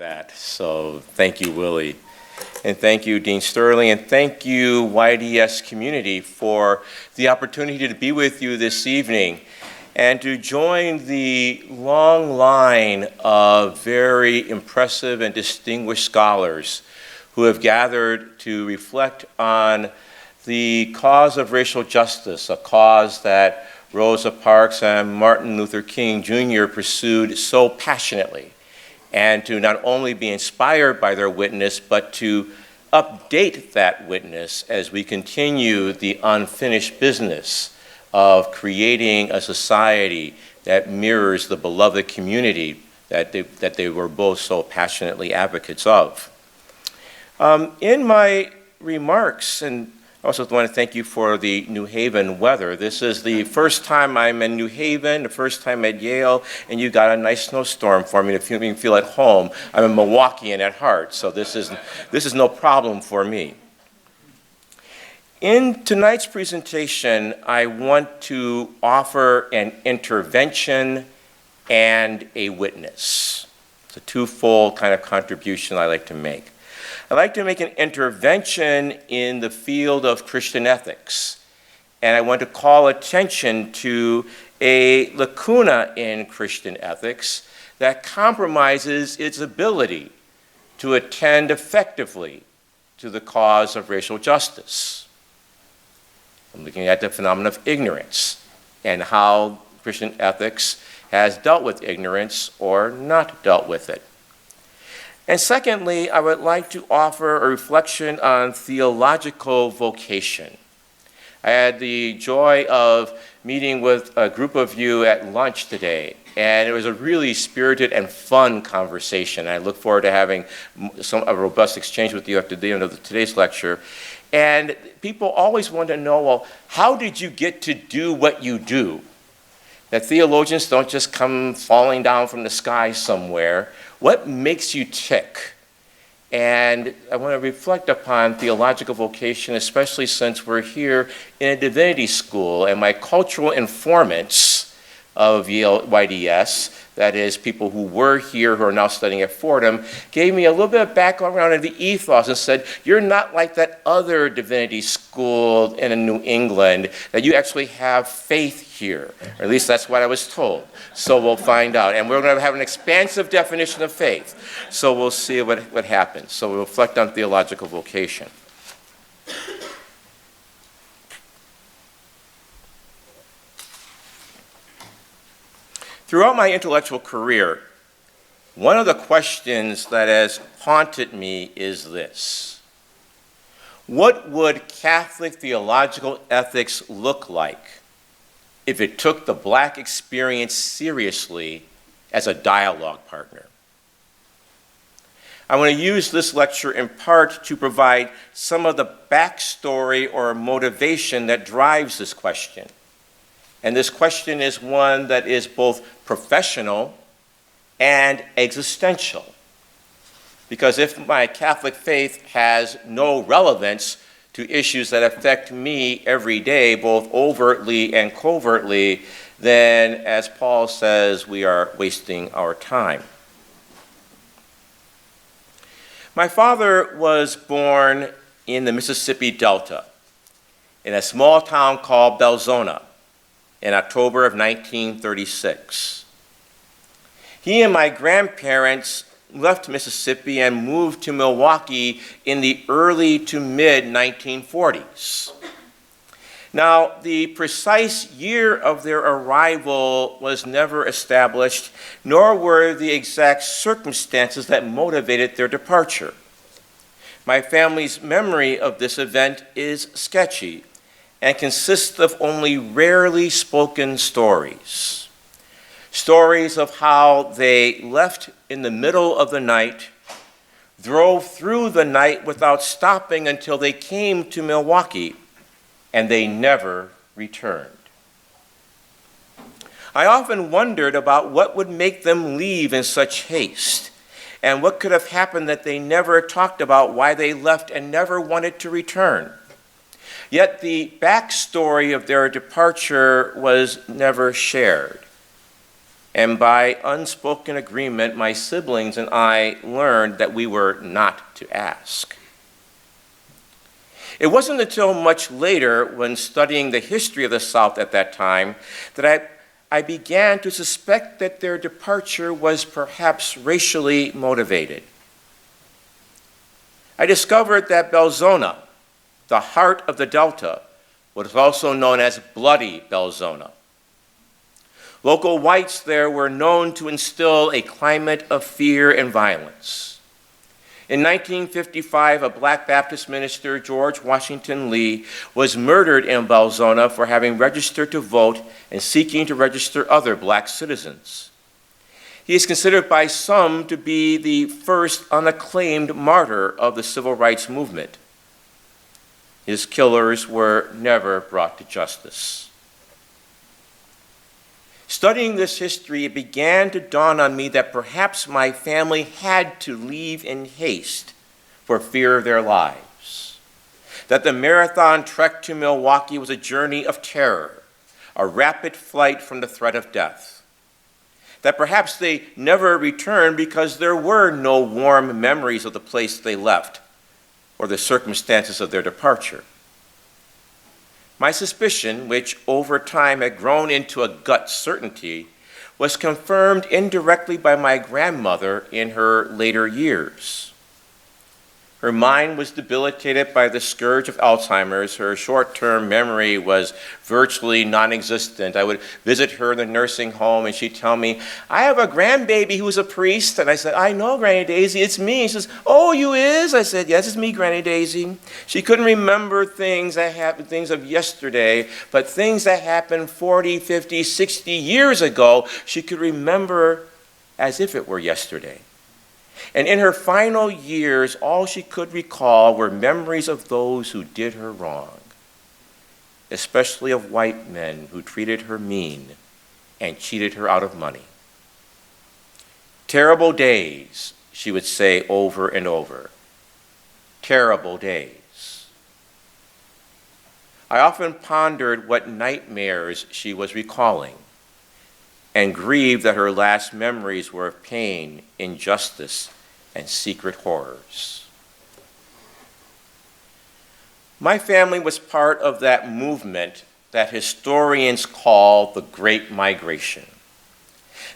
that. So thank you, Willie. And thank you, Dean Sterling, and thank you, YDS community, for the opportunity to be with you this evening and to join the long line of very impressive and distinguished scholars who have gathered to reflect on the cause of racial justice, a cause that Rosa Parks and Martin Luther King Jr. pursued so passionately, and to not only be inspired by their witness, but to update that witness as we continue the unfinished business of creating a society that mirrors the beloved community that they were both so passionately advocates of. In my remarks, and I also want to thank you for the New Haven weather. This is the first time I'm in New Haven, the first time at Yale, and you got a nice snowstorm for me to make me feel at home. I'm a Milwaukeean at heart, so this is no problem for me. In tonight's presentation, I want to offer an intervention and a witness. It's a twofold kind of contribution I like to make. I'd like to make an intervention in the field of Christian ethics, and I want to call attention to a lacuna in Christian ethics that compromises its ability to attend effectively to the cause of racial justice. I'm looking at the phenomenon of ignorance and how Christian ethics has dealt with ignorance or not dealt with it. And secondly, I would like to offer a reflection on theological vocation. I had the joy of meeting with a group of you at lunch today, and it was a really spirited and fun conversation. I look forward to having a robust exchange with you after the end of today's lecture. And people always want to know, well, how did you get to do what you do? That theologians don't just come falling down from the sky somewhere. What makes you tick? And I want to reflect upon theological vocation, especially since we're here in a divinity school, and my cultural informants of Yale YDS, that is, people who were here who are now studying at Fordham, gave me a little bit of background on the ethos and said, you're not like that other divinity school in New England, that you actually have faith here. Or at least that's what I was told. So we'll find out. And we're going to have an expansive definition of faith. So we'll see what happens. So we'll reflect on theological vocation. Throughout my intellectual career, one of the questions that has haunted me is this: what would Catholic theological ethics look like if it took the Black experience seriously as a dialogue partner? I want to use this lecture in part to provide some of the backstory or motivation that drives this question. And this question is one that is both professional and existential. Because if my Catholic faith has no relevance to issues that affect me every day, both overtly and covertly, then, as Paul says, we are wasting our time. My father was born in the Mississippi Delta in a small town called Belzoni in October of 1936. He and my grandparents left Mississippi and moved to Milwaukee in the early to mid 1940s. Now, the precise year of their arrival was never established, nor were the exact circumstances that motivated their departure. My family's memory of this event is sketchy and consists of only rarely spoken stories. Stories of how they left in the middle of the night, drove through the night without stopping until they came to Milwaukee, and they never returned. I often wondered about what would make them leave in such haste, and what could have happened that they never talked about why they left and never wanted to return. Yet the backstory of their departure was never shared. And by unspoken agreement, my siblings and I learned that we were not to ask. It wasn't until much later, when studying the history of the South at that time, that I began to suspect that their departure was perhaps racially motivated. I discovered that Belzoni, the heart of the Delta, was also known as Bloody Belzoni. Local whites there were known to instill a climate of fear and violence. In 1955, a Black Baptist minister, George Washington Lee, was murdered in Belzoni for having registered to vote and seeking to register other Black citizens. He is considered by some to be the first unacclaimed martyr of the civil rights movement. His killers were never brought to justice. Studying this history, it began to dawn on me that perhaps my family had to leave in haste for fear of their lives. That the marathon trek to Milwaukee was a journey of terror, a rapid flight from the threat of death. That perhaps they never returned because there were no warm memories of the place they left or the circumstances of their departure. My suspicion, which over time had grown into a gut certainty, was confirmed indirectly by my grandmother in her later years. Her mind was debilitated by the scourge of Alzheimer's. Her short-term memory was virtually non-existent. I would visit her in the nursing home, and she'd tell me, "I have a grandbaby who's a priest." And I said, "I know, Granny Daisy, it's me." She says, "Oh, you is?" I said, "Yes, it's me, Granny Daisy." She couldn't remember things that happened, things of yesterday, but things that happened 40, 50, 60 years ago, she could remember as if it were yesterday. And in her final years, all she could recall were memories of those who did her wrong, especially of white men who treated her mean and cheated her out of money. "Terrible days," she would say over and over. "Terrible days." I often pondered what nightmares she was recalling, and grieved that her last memories were of pain, injustice, and secret horrors. My family was part of that movement that historians call the Great Migration.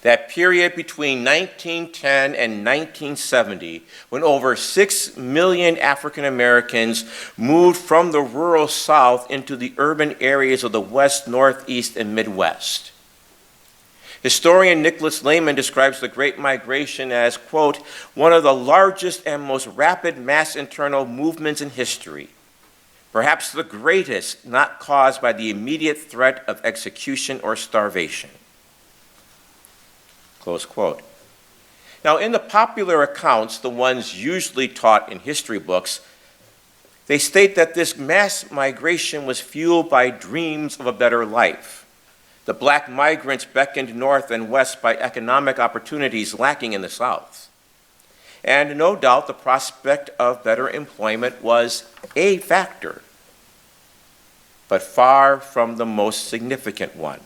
That period between 1910 and 1970, when over 6 million African Americans moved from the rural South into the urban areas of the West, Northeast, and Midwest. Historian Nicholas Lehman describes the Great Migration as, quote, "one of the largest and most rapid mass internal movements in history, perhaps the greatest not caused by the immediate threat of execution or starvation." Close quote. Now, in the popular accounts, the ones usually taught in history books, they state that this mass migration was fueled by dreams of a better life. The Black migrants beckoned north and west by economic opportunities lacking in the South. And no doubt the prospect of better employment was a factor, but far from the most significant one.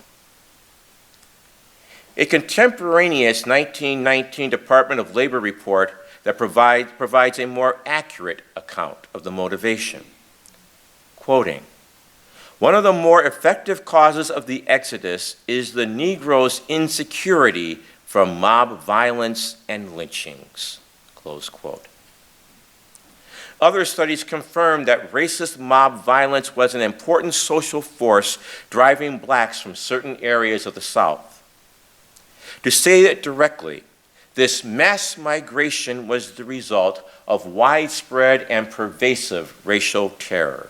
A contemporaneous 1919 Department of Labor report that provides a more accurate account of the motivation. Quoting, "One of the more effective causes of the exodus is the Negro's insecurity from mob violence and lynchings." Close quote. Other studies confirm that racist mob violence was an important social force driving blacks from certain areas of the South. To say it directly, this mass migration was the result of widespread and pervasive racial terror.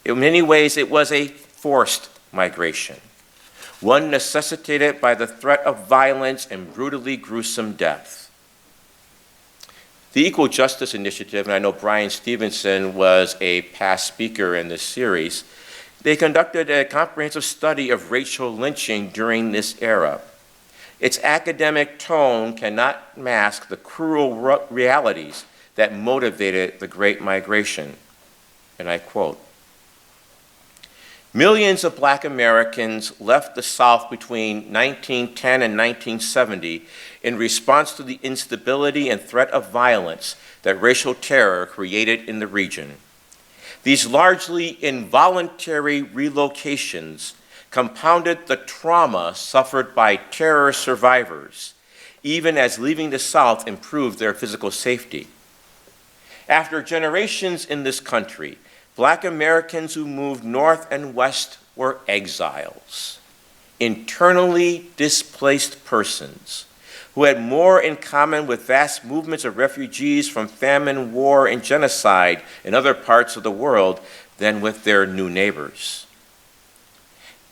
In many ways, it was a forced migration, one necessitated by the threat of violence and brutally gruesome death. The Equal Justice Initiative, and I know Brian Stevenson was a past speaker in this series, they conducted a comprehensive study of racial lynching during this era. Its academic tone cannot mask the cruel realities that motivated the Great Migration. And I quote, Millions of Black Americans left the South between 1910 and 1970 in response to the instability and threat of violence that racial terror created in the region. These largely involuntary relocations compounded the trauma suffered by terror survivors, even as leaving the South improved their physical safety. After generations in this country, Black Americans who moved north and west were exiles, internally displaced persons who had more in common with vast movements of refugees from famine, war, and genocide in other parts of the world than with their new neighbors.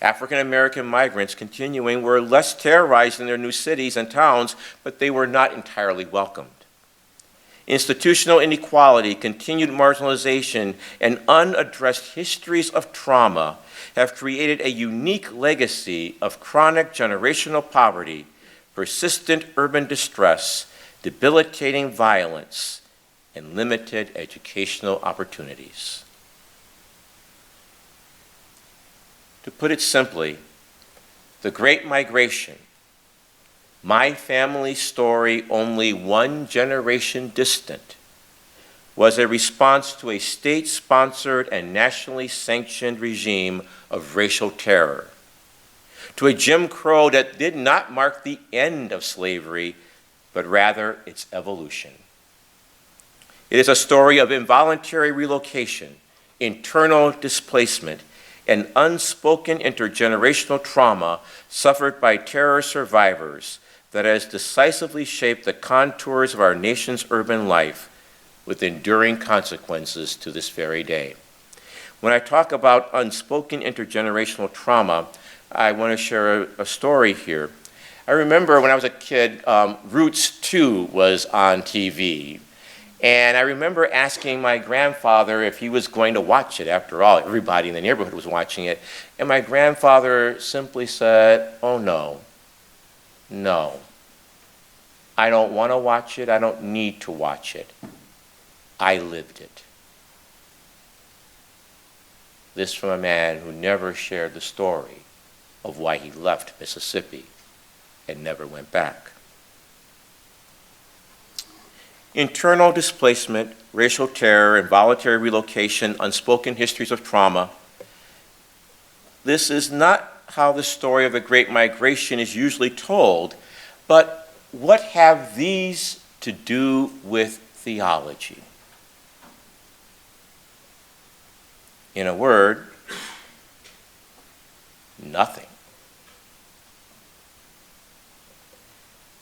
African American migrants continuing were less terrorized in their new cities and towns, but they were not entirely welcomed. Institutional inequality, continued marginalization, and unaddressed histories of trauma have created a unique legacy of chronic generational poverty, persistent urban distress, debilitating violence, and limited educational opportunities. To put it simply, the Great Migration, my family's story only one generation distant, was a response to a state-sponsored and nationally sanctioned regime of racial terror, to a Jim Crow that did not mark the end of slavery, but rather its evolution. It is a story of involuntary relocation, internal displacement, and unspoken intergenerational trauma suffered by terror survivors that has decisively shaped the contours of our nation's urban life with enduring consequences to this very day. When I talk about unspoken intergenerational trauma, I want to share a story here. I remember when I was a kid, Roots 2 was on TV. And I remember asking my grandfather if he was going to watch it. After all, everybody in the neighborhood was watching it. And my grandfather simply said, "Oh, no. No. I don't want to watch it. I don't need to watch it. I lived it." This from a man who never shared the story of why he left Mississippi and never went back. Internal displacement, racial terror, involuntary relocation, unspoken histories of trauma. This is not how the story of the Great Migration is usually told, but what have these to do with theology? In a word, nothing.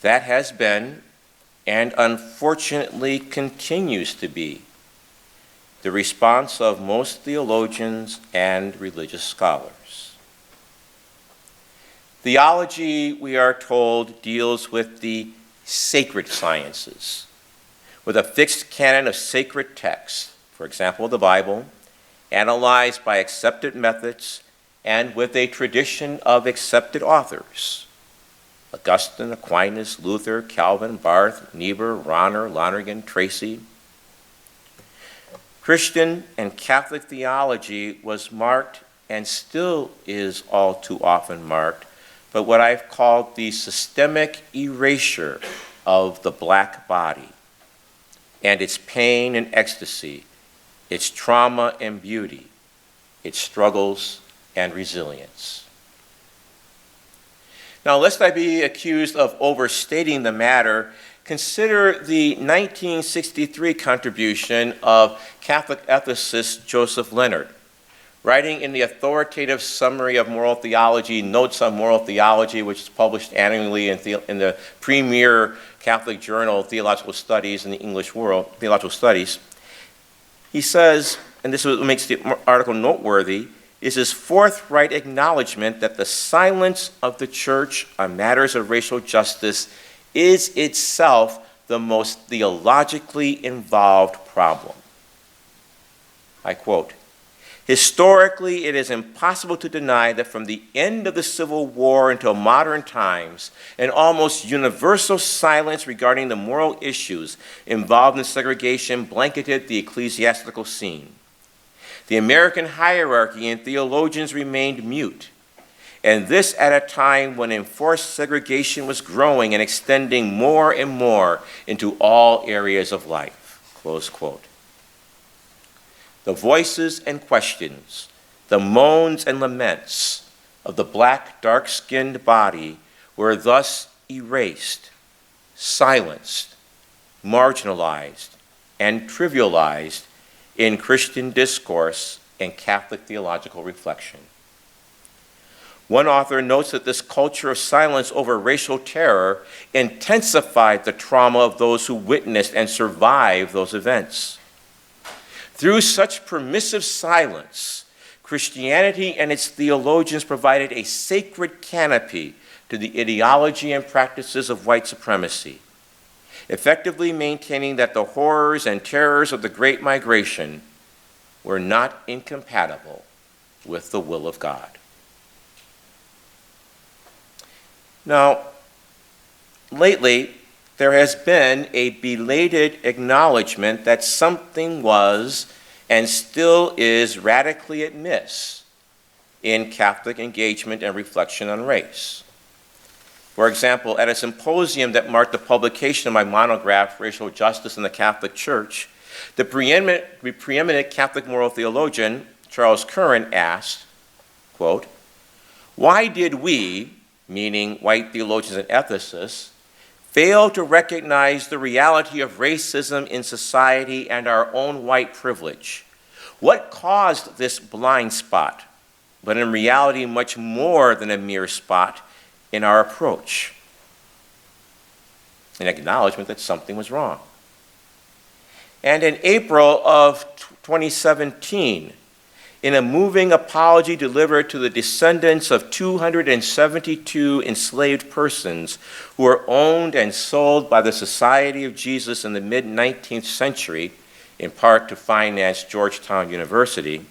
That has been, and unfortunately continues to be, the response of most theologians and religious scholars. Theology, we are told, deals with the sacred sciences, with a fixed canon of sacred texts, for example, the Bible, analyzed by accepted methods and with a tradition of accepted authors. Augustine, Aquinas, Luther, Calvin, Barth, Niebuhr, Rahner, Lonergan, Tracy. Christian and Catholic theology was marked, and still is all too often marked, but what I've called the systemic erasure of the Black body and its pain and ecstasy, its trauma and beauty, its struggles and resilience. Now, lest I be accused of overstating the matter, consider the 1963 contribution of Catholic ethicist Joseph Leonard, writing in the authoritative summary of moral theology, Notes on Moral Theology, which is published annually in the premier Catholic journal, Theological Studies in the English world, Theological Studies. He says, and this is what makes the article noteworthy, is his forthright acknowledgement that the silence of the church on matters of racial justice is itself the most theologically involved problem. I quote, "Historically, it is impossible to deny that from the end of the Civil War until modern times, an almost universal silence regarding the moral issues involved in segregation blanketed the ecclesiastical scene. the American hierarchy and theologians remained mute, and this at a time when enforced segregation was growing and extending more and more into all areas of life, close quote. The voices and questions, the moans and laments of the black, dark-skinned body were thus erased, silenced, marginalized, and trivialized in Christian discourse and Catholic theological reflection. One author notes that this culture of silence over racial terror intensified the trauma of those who witnessed and survived those events. Through such permissive silence, Christianity and its theologians provided a sacred canopy to the ideology and practices of white supremacy, effectively maintaining that the horrors and terrors of the Great Migration were not incompatible with the will of God. Now, lately, there has been a belated acknowledgement that something was and still is radically amiss in Catholic engagement and reflection on race. For example, at a symposium that marked the publication of my monograph, Racial Justice in the Catholic Church, the preeminent Catholic moral theologian, Charles Curran, asked, quote, "Why did we," meaning white theologians and ethicists, "fail to recognize the reality of racism in society and our own white privilege? What caused this blind spot, but in reality much more than a mere spot, in our approach?" An acknowledgement that something was wrong. And in April of 2017, in a moving apology delivered to the descendants of 272 enslaved persons who were owned and sold by the Society of Jesus in the mid-19th century, in part to finance Georgetown University,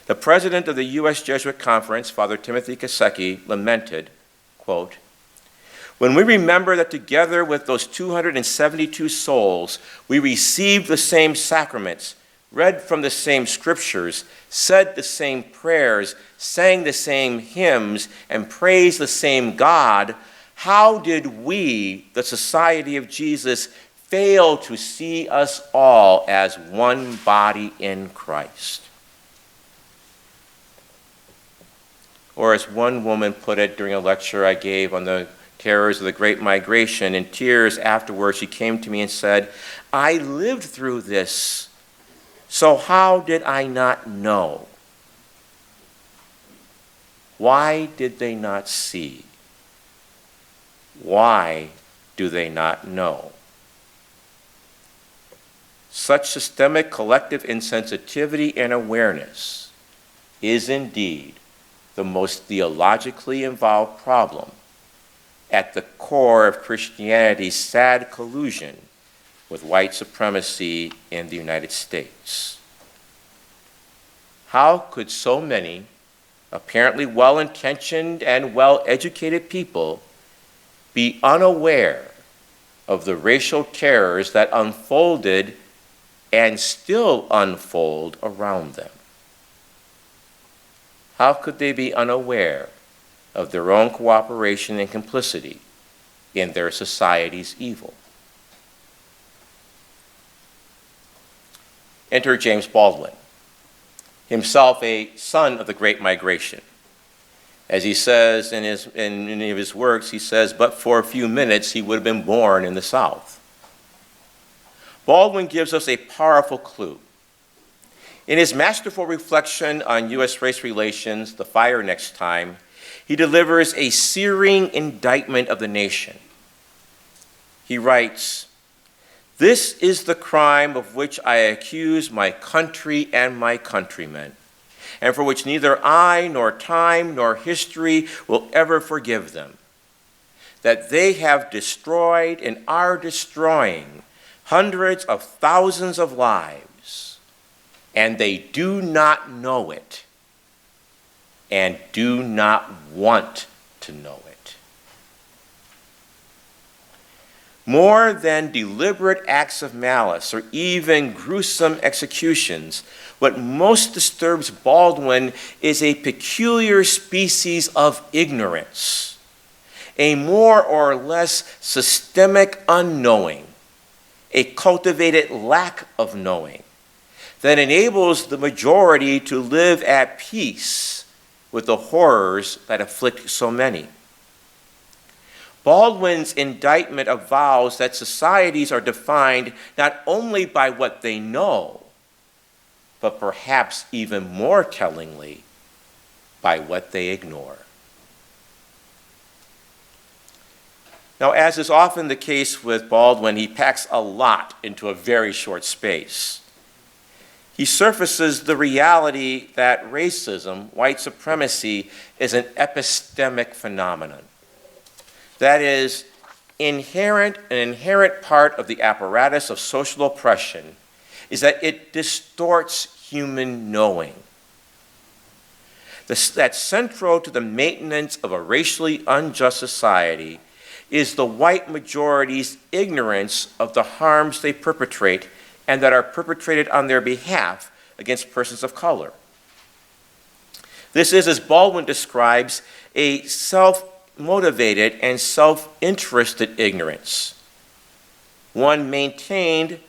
the president of the U.S. Jesuit Conference, Father Timothy Kaseki, lamented, quote, "When we remember that together with those 272 souls, we received the same sacraments, read from the same scriptures, said the same prayers, sang the same hymns, and praised the same God, how did we, the Society of Jesus, fail to see us all as one body in Christ?" Or as one woman put it during a lecture I gave on the terrors of the Great Migration, in tears afterwards, she came to me and said, "I lived through this, so how did I not know?" Why did they not see? Why do they not know? Such systemic collective insensitivity and awareness is indeed the most theologically involved problem at the core of Christianity's sad collusion with white supremacy in the United States. How could so many apparently well-intentioned and well-educated people be unaware of the racial terrors that unfolded and still unfold around them? How could they be unaware of their own cooperation and complicity in their society's evil? Enter James Baldwin, himself a son of the Great Migration. As he says in many of his works, he says, but for a few minutes he would have been born in the South. Baldwin gives us a powerful clue. In his masterful reflection on U.S. race relations, The Fire Next Time, he delivers a searing indictment of the nation. He writes, "This is the crime of which I accuse my country and my countrymen, and for which neither I nor time nor history will ever forgive them, that they have destroyed and are destroying hundreds of thousands of lives, and they do not know it and do not want to know it." More than deliberate acts of malice or even gruesome executions, what most disturbs Baldwin is a peculiar species of ignorance, a more or less systemic unknowing, a cultivated lack of knowing that enables the majority to live at peace with the horrors that afflict so many. Baldwin's indictment avows that societies are defined not only by what they know, but perhaps even more tellingly, by what they ignore. Now, as is often the case with Baldwin, he packs a lot into a very short space. He surfaces the reality that racism, white supremacy, is an epistemic phenomenon. That is, an inherent part of the apparatus of social oppression is that it distorts human knowing. That's central to the maintenance of a racially unjust society is the white majority's ignorance of the harms they perpetrate and that are perpetrated on their behalf against persons of color. This is, as Baldwin describes, a self-motivated and self-interested ignorance, one maintained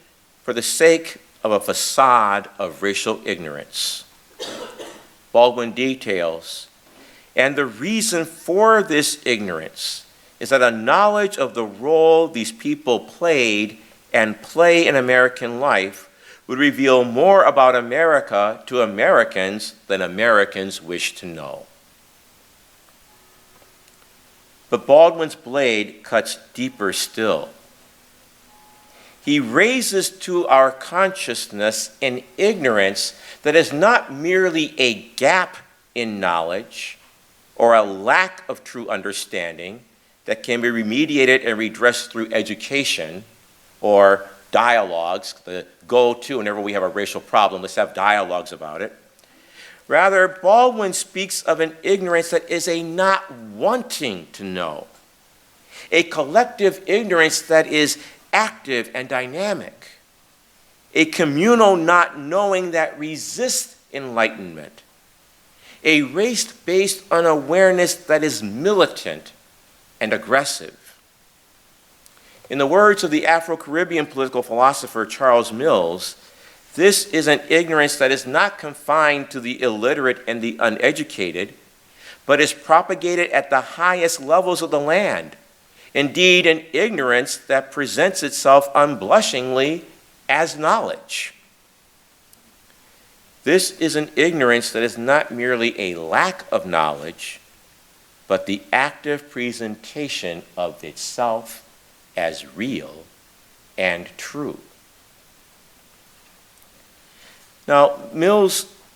for the sake of a facade of racial ignorance. Baldwin details, and the reason for this ignorance is that a knowledge of the role these people played and play in American life would reveal more about America to Americans than Americans wish to know. But Baldwin's blade cuts deeper still. He raises to our consciousness an ignorance that is not merely a gap in knowledge or a lack of true understanding that can be remediated and redressed through education or dialogues, the go-to whenever we have a racial problem, let's have dialogues about it. Rather, Baldwin speaks of an ignorance that is a not wanting to know, a collective ignorance that is active and dynamic, a communal not knowing that resists enlightenment, a race-based unawareness that is militant and aggressive. In the words of the Afro-Caribbean political philosopher Charles Mills, this is an ignorance that is not confined to the illiterate and the uneducated, but is propagated at the highest levels of the land. Indeed, an ignorance that presents itself unblushingly as knowledge. This is an ignorance that is not merely a lack of knowledge, but the active presentation of itself as real and true. Now,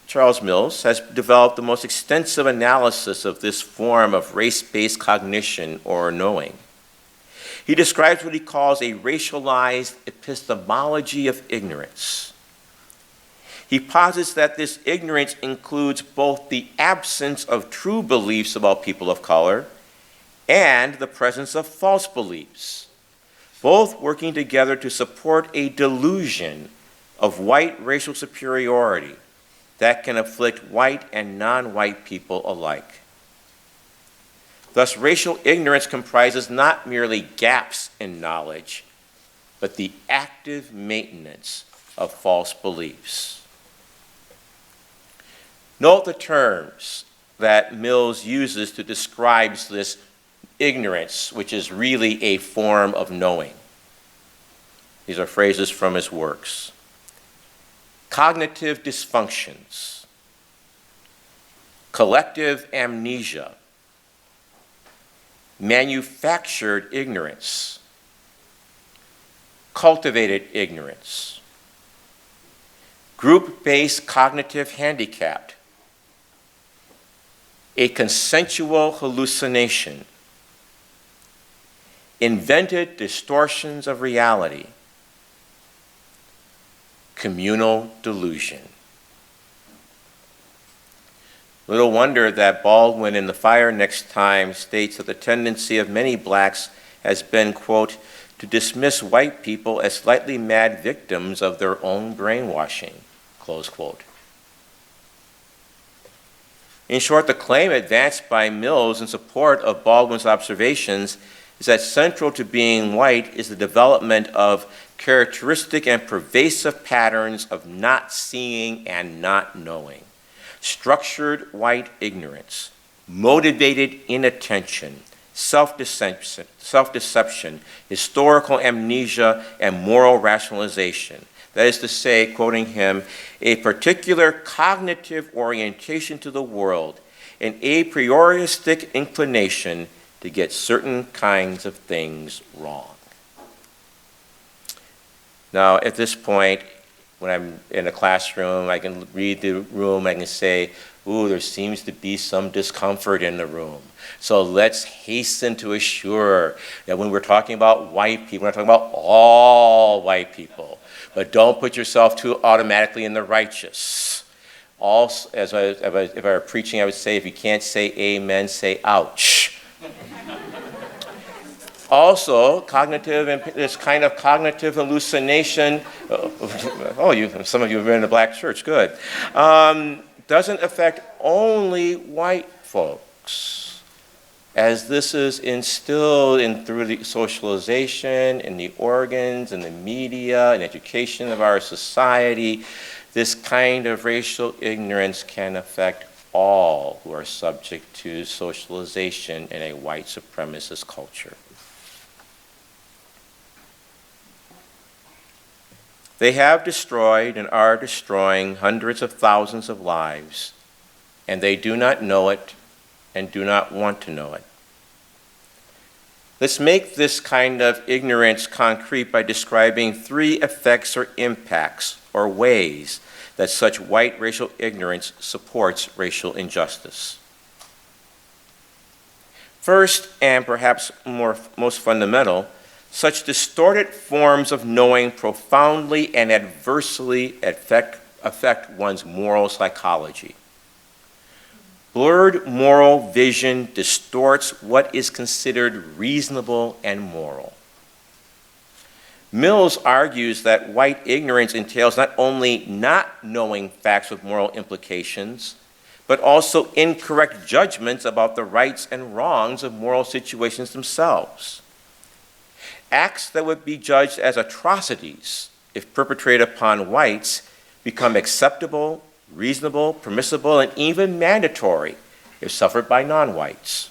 Charles Mills has developed the most extensive analysis of this form of race-based cognition or knowing. He describes what he calls a racialized epistemology of ignorance. He posits that this ignorance includes both the absence of true beliefs about people of color and the presence of false beliefs, both working together to support a delusion of white racial superiority that can afflict white and non-white people alike. Thus, racial ignorance comprises not merely gaps in knowledge, but the active maintenance of false beliefs. Note the terms that Mills uses to describe this ignorance, which is really a form of knowing. These are phrases from his works. Cognitive dysfunctions, collective amnesia, manufactured ignorance, cultivated ignorance, group-based cognitive handicap, a consensual hallucination, invented distortions of reality, communal delusion. Little wonder that Baldwin in The Fire Next Time states that the tendency of many blacks has been, quote, to dismiss white people as slightly mad victims of their own brainwashing, close quote. In short, the claim advanced by Mills in support of Baldwin's observations is that central to being white is the development of characteristic and pervasive patterns of not seeing and not knowing, structured white ignorance, motivated inattention, self-deception, historical amnesia, and moral rationalization. That is to say, quoting him, a particular cognitive orientation to the world, an a prioristic inclination to get certain kinds of things wrong. Now, at this point, when I'm in a classroom, I can read the room, I can say, ooh, there seems to be some discomfort in the room. So let's hasten to assure that when we're talking about white people, we're not talking about all white people. But don't put yourself too automatically in the righteous. Also, if I were preaching, I would say, if you can't say amen, say ouch. Also, this kind of cognitive hallucination, some of you have been in a black church, good, doesn't affect only white folks, as this is instilled through the socialization and the organs and the media and education of our society. This kind of racial ignorance can affect all who are subject to socialization in a white supremacist culture. They have destroyed and are destroying hundreds of thousands of lives, and they do not know it and do not want to know it. Let's make this kind of ignorance concrete by describing 3 effects or impacts or ways that such white racial ignorance supports racial injustice. First, and perhaps most fundamental, such distorted forms of knowing profoundly and adversely affect one's moral psychology. Blurred moral vision distorts what is considered reasonable and moral. Mills argues that white ignorance entails not only not knowing facts with moral implications, but also incorrect judgments about the rights and wrongs of moral situations themselves. Acts that would be judged as atrocities if perpetrated upon whites become acceptable, reasonable, permissible, and even mandatory if suffered by non-whites.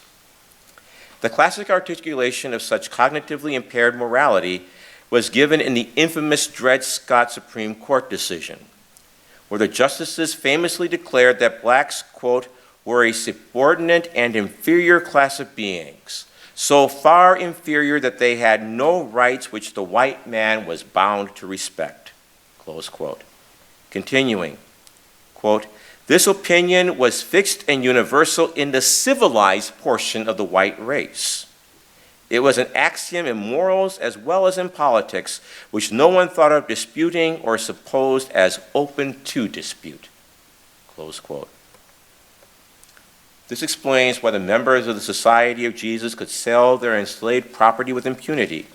The classic articulation of such cognitively impaired morality was given in the infamous Dred Scott Supreme Court decision, where the justices famously declared that blacks, quote, were a subordinate and inferior class of beings, so far inferior that they had no rights which the white man was bound to respect, close quote. Continuing, quote, this opinion was fixed and universal in the civilized portion of the white race. It was an axiom in morals as well as in politics, which no one thought of disputing or supposed as open to dispute, close quote. This explains why the members of the Society of Jesus could sell their enslaved property with impunity,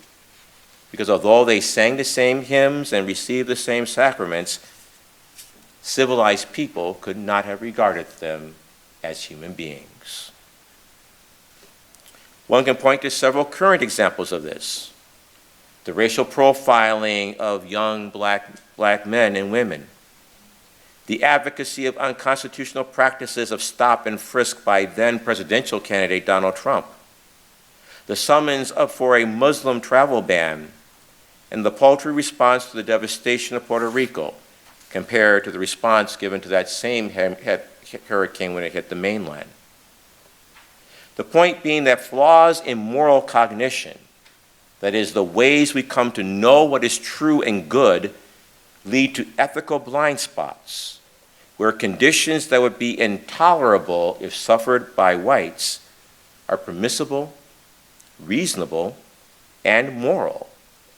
because although they sang the same hymns and received the same sacraments, civilized people could not have regarded them as human beings. One can point to several current examples of this. The racial profiling of young black men and women, the advocacy of unconstitutional practices of stop and frisk by then presidential candidate Donald Trump, the summons up for a Muslim travel ban, and the paltry response to the devastation of Puerto Rico compared to the response given to that same hurricane when it hit the mainland. The point being that flaws in moral cognition, that is, the ways we come to know what is true and good, lead to ethical blind spots, where conditions that would be intolerable if suffered by whites are permissible, reasonable, and moral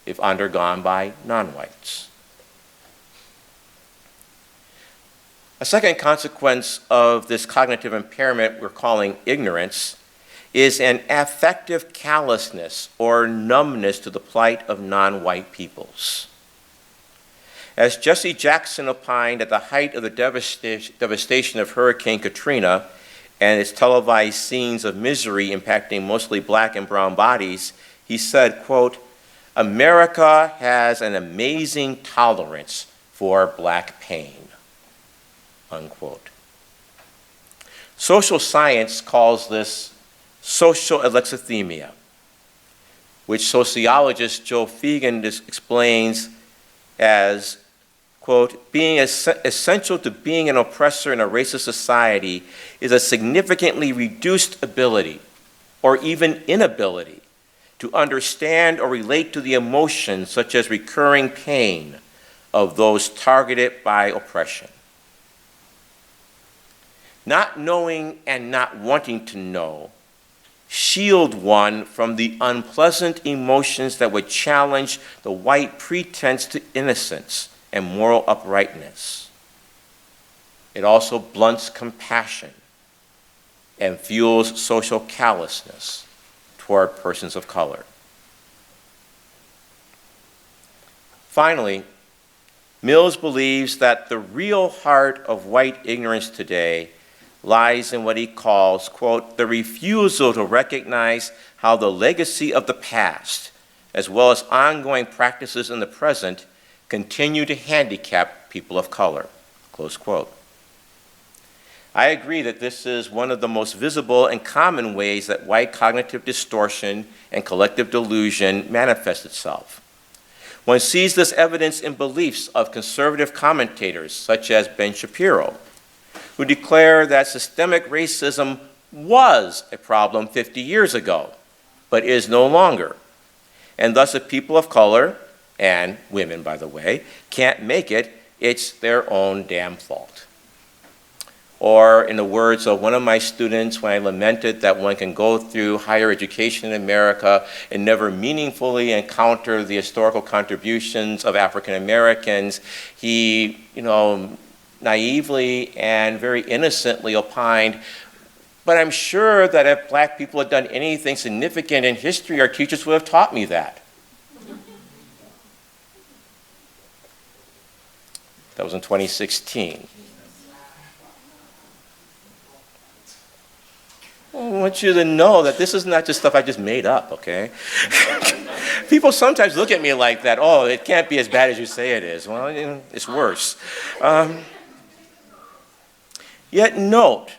if undergone by non-whites. A second consequence of this cognitive impairment we're calling ignorance is an affective callousness or numbness to the plight of non-white peoples. As Jesse Jackson opined at the height of the devastation of Hurricane Katrina and its televised scenes of misery impacting mostly black and brown bodies, he said, quote, "America has an amazing tolerance for black pain," unquote. Social science calls this social alexithymia, which sociologist Joe Fegan explains as, quote, "being essential to being an oppressor in a racist society is a significantly reduced ability or even inability to understand or relate to the emotions such as recurring pain of those targeted by oppression. Not knowing and not wanting to know shield one from the unpleasant emotions that would challenge the white pretense to innocence and moral uprightness. It also blunts compassion and fuels social callousness toward persons of color. Finally, Mills believes that the real heart of white ignorance today lies in what he calls, quote, "the refusal to recognize how the legacy of the past, as well as ongoing practices in the present, continue to handicap people of color," close quote. I agree that this is one of the most visible and common ways that white cognitive distortion and collective delusion manifests itself. One sees this evidence in beliefs of conservative commentators such as Ben Shapiro, who declare that systemic racism was a problem 50 years ago, but is no longer. And thus, if people of color, and women, by the way, can't make it, it's their own damn fault. Or, in the words of one of my students when I lamented that one can go through higher education in America and never meaningfully encounter the historical contributions of African Americans, he, naively and very innocently opined, "But I'm sure that if black people had done anything significant in history, our teachers would have taught me that." That was in 2016. I want you to know that this is not just stuff I just made up, okay? People sometimes look at me like that, "Oh, it can't be as bad as you say it is." Well, it's worse. Yet note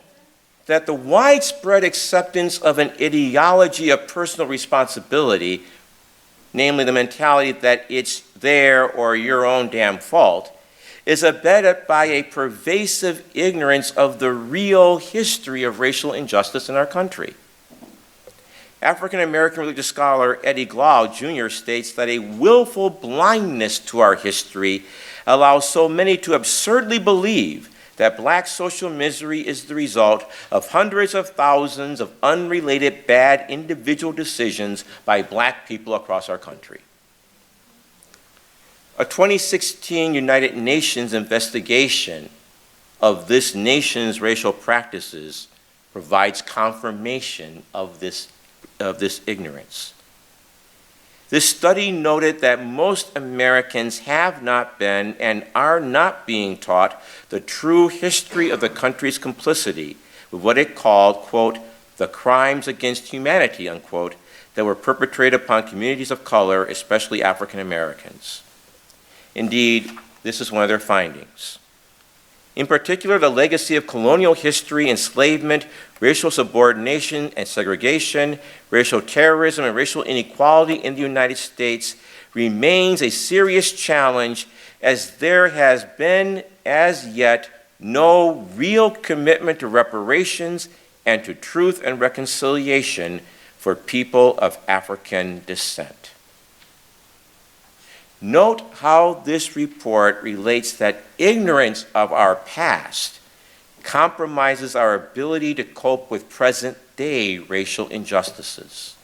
that the widespread acceptance of an ideology of personal responsibility, namely the mentality that it's their or your own damn fault, is abetted by a pervasive ignorance of the real history of racial injustice in our country. African-American religious scholar Eddie Glau Jr. states that a willful blindness to our history allows so many to absurdly believe that black social misery is the result of hundreds of thousands of unrelated bad individual decisions by black people across our country. A 2016 United Nations investigation of this nation's racial practices provides confirmation of this ignorance. This study noted that most Americans have not been and are not being taught the true history of the country's complicity with what it called, quote, "the crimes against humanity," unquote, that were perpetrated upon communities of color, especially African Americans. Indeed, this is one of their findings. In particular, the legacy of colonial history, enslavement, racial subordination and segregation, racial terrorism, and racial inequality in the United States remains a serious challenge, as there has been as yet no real commitment to reparations and to truth and reconciliation for people of African descent. Note how this report relates that ignorance of our past compromises our ability to cope with present-day racial injustices,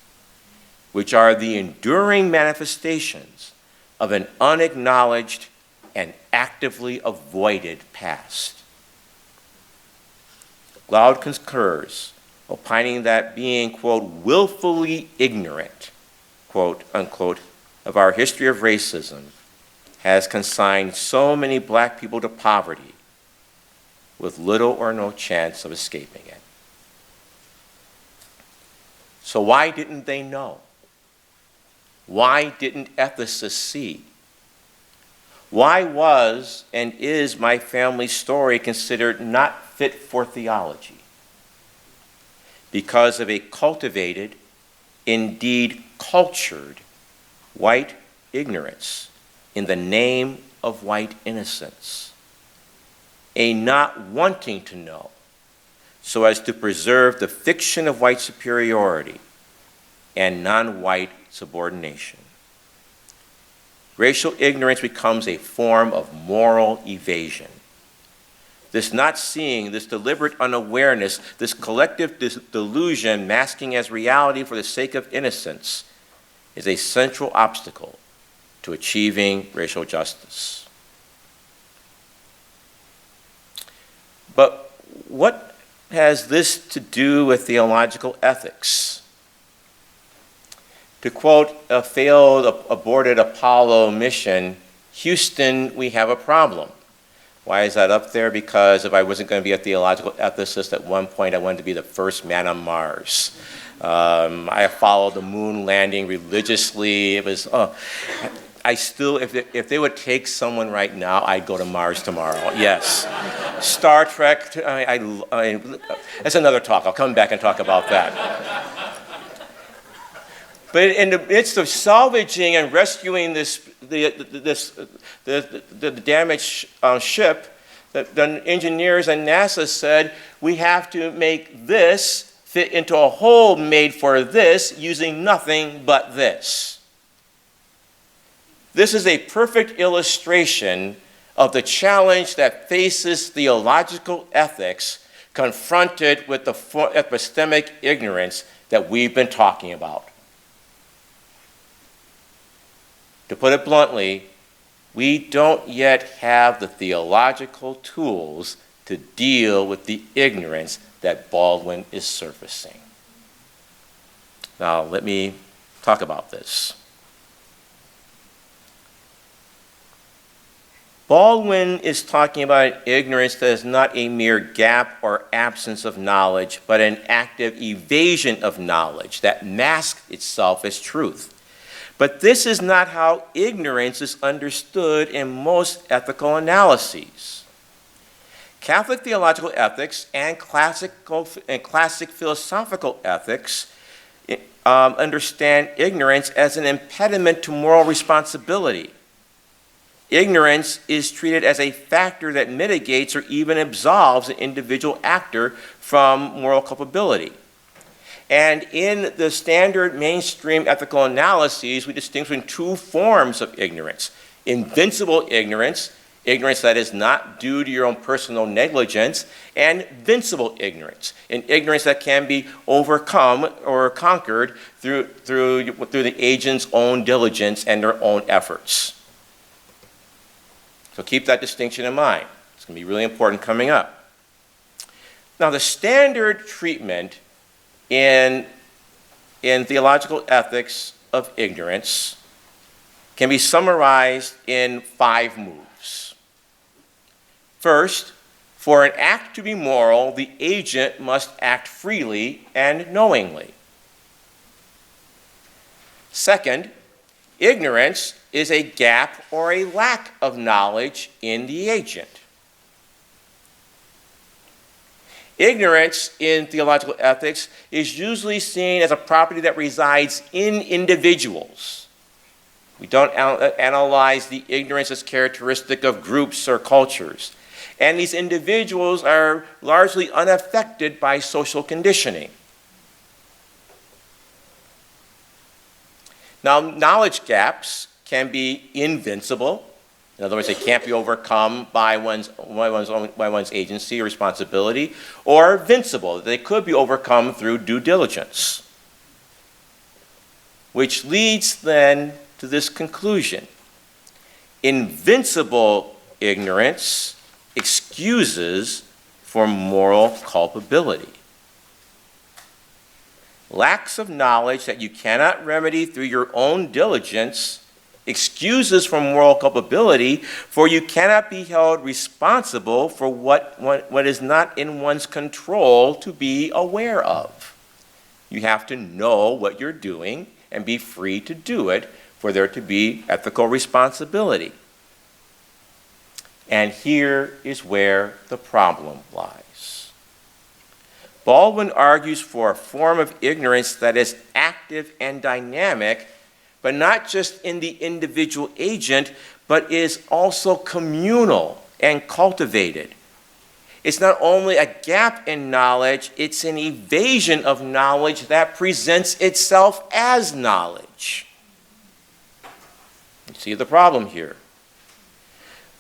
which are the enduring manifestations of an unacknowledged and actively avoided past. Loud concurs opining that being, quote, willfully ignorant, quote, unquote, of our history of racism has consigned so many black people to poverty with little or no chance of escaping it. So why didn't they know? Why didn't ethicists see? Why was and is my family's story considered not fit for theology? Because of a cultivated, indeed cultured, white ignorance in the name of white innocence. A not wanting to know so as to preserve the fiction of white superiority and non-white subordination. Racial ignorance becomes a form of moral evasion. This not seeing, this deliberate unawareness, this collective delusion masking as reality for the sake of innocence is a central obstacle to achieving racial justice. But what has this to do with theological ethics? To quote a failed, aborted Apollo mission, Houston, we have a problem. Why is that up there? Because if I wasn't going to be a theological ethicist, at one point I wanted to be the first man on Mars. I followed the moon landing religiously. It was, I still, if they would take someone right now, I'd go to Mars tomorrow. Yes. Star Trek, that's another talk. I'll come back and talk about that. But in the midst of salvaging and rescuing the damaged ship, the engineers and NASA said, we have to make this fit into a hole made for this using nothing but this. This is a perfect illustration of the challenge that faces theological ethics confronted with the epistemic ignorance that we've been talking about. To put it bluntly, we don't yet have the theological tools to deal with the ignorance that Baldwin is surfacing. Now, let me talk about this. Baldwin is talking about ignorance that is not a mere gap or absence of knowledge, but an active evasion of knowledge that masks itself as truth. But this is not how ignorance is understood in most ethical analyses. Catholic theological ethics and classic philosophical ethics understand ignorance as an impediment to moral responsibility. Ignorance is treated as a factor that mitigates or even absolves an individual actor from moral culpability. And in the standard mainstream ethical analyses, we distinguish between two forms of ignorance. Invincible ignorance, ignorance that is not due to your own personal negligence, and vincible ignorance, an ignorance that can be overcome or conquered through the agent's own diligence and their own efforts. So keep that distinction in mind. It's going to be really important coming up. Now, the standard treatment in theological ethics of ignorance can be summarized in 5 moves. First, for an act to be moral, the agent must act freely and knowingly. Second, ignorance is a gap or a lack of knowledge in the agent. Ignorance in theological ethics is usually seen as a property that resides in individuals. We don't analyze the ignorance as characteristic of groups or cultures. And these individuals are largely unaffected by social conditioning. Now, knowledge gaps can be invincible. In other words, they can't be overcome by one's agency or responsibility, or vincible. They could be overcome through due diligence. Which leads then to this conclusion. Invincible ignorance excuses for moral culpability. lacks of knowledge that you cannot remedy through your own diligence, excuses for moral culpability, for you cannot be held responsible for what is not in one's control to be aware of. You have to know what you're doing and be free to do it for there to be ethical responsibility. And here is where the problem lies. Baldwin argues for a form of ignorance that is active and dynamic, but not just in the individual agent, but is also communal and cultivated. It's not only a gap in knowledge, it's an evasion of knowledge that presents itself as knowledge. You see the problem here.